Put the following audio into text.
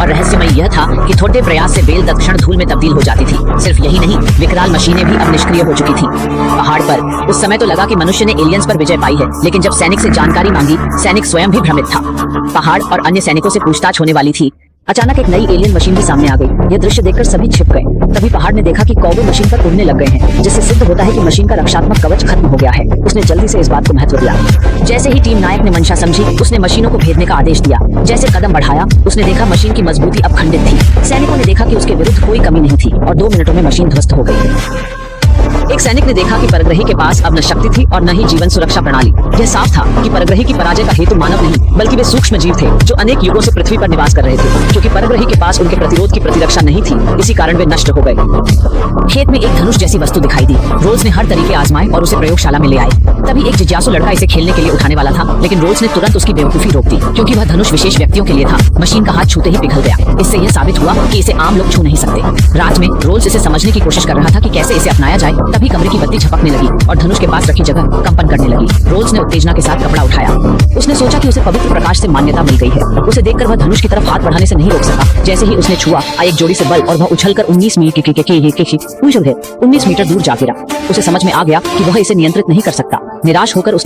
और रहस्यमय यह था कि थोड़े प्रयास से बेल तत्क्षण धूल में तब्दील हो जाती थी। सिर्फ यही नहीं, विकराल मशीनें भी अब निष्क्रिय हो चुकी थी। पहाड़ पर उस समय तो लगा कि मनुष्य ने एलियंस पर विजय पाई है, लेकिन जब सैनिक से जानकारी मांगी, सैनिक स्वयं भी भ्रमित था। पहाड़ और अन्य सैनिकों से पूछताछ होने वाली थी। अचानक एक नई एलियन मशीन भी सामने आ गई। यह दृश्य देखकर सभी छिप गए। तभी पहाड़ ने देखा कि कौवे मशीन पर उड़ने लग गए हैं, जिससे सिद्ध होता है कि मशीन का रक्षात्मक कवच खत्म हो गया है। उसने जल्दी से इस बात को महत्व दिया। जैसे ही टीम नायक ने मंशा समझी, उसने मशीनों को भेदने का आदेश दिया। जैसे कदम बढ़ाया, उसने देखा मशीन की मजबूती अब खंडित थी। सैनिकों ने देखा कि उसके विरुद्ध कोई कमी नहीं थी और 2 मिनटों में मशीन ध्वस्त हो गई। एक सैनिक ने देखा कि परग्रही के पास अब न शक्ति थी और न ही जीवन सुरक्षा प्रणाली। यह साफ था कि परग्रही की पराजय का हेतु मानव नहीं, बल्कि वे सूक्ष्म जीव थे जो अनेक युगों से पृथ्वी पर निवास कर रहे थे। क्योंकि परग्रही के पास उनके प्रतिरोध की प्रतिरक्षा नहीं थी, इसी कारण वे नष्ट हो गए। खेत में एक धनुष जैसी वस्तु दिखाई दी। रोल्स ने हर तरीके आजमाए और उसे प्रयोगशाला में ले आए। तभी एक जिज्ञासु लड़का इसे खेलने के लिए उठाने वाला था, लेकिन रोल्स ने तुरंत उसकी बेवकूफी रोक दी, क्योंकि वह धनुष विशेष व्यक्तियों के लिए था। मशीन का हाथ छूते ही पिघल गया। इससे यह साबित हुआ कि इसे आम लोग छू नहीं सकते। रात में रोल्स इसे समझने की कोशिश कर रहा था कि कैसे इसे अपनाया जाए। तभी कमरे की बत्ती झपकने लगी और धनुष के पास रखी जगह कंपन करने लगी। रोल्स ने उत्तेजना के साथ कपड़ा उठाया। उसने सोचा कि उसे पवित्र प्रकाश से मान्यता मिल गई है। उसे देखकर वह धनुष की तरफ हाथ बढ़ाने से नहीं रोक सका। जैसे ही उसने छुआ, एक जोड़ी से बल और वह उछलकर 19 मीटर दूर जा गिरा। उसे समझ में आ गया कि वह इसे नियंत्रित नहीं कर सकता। निराश होकर उसने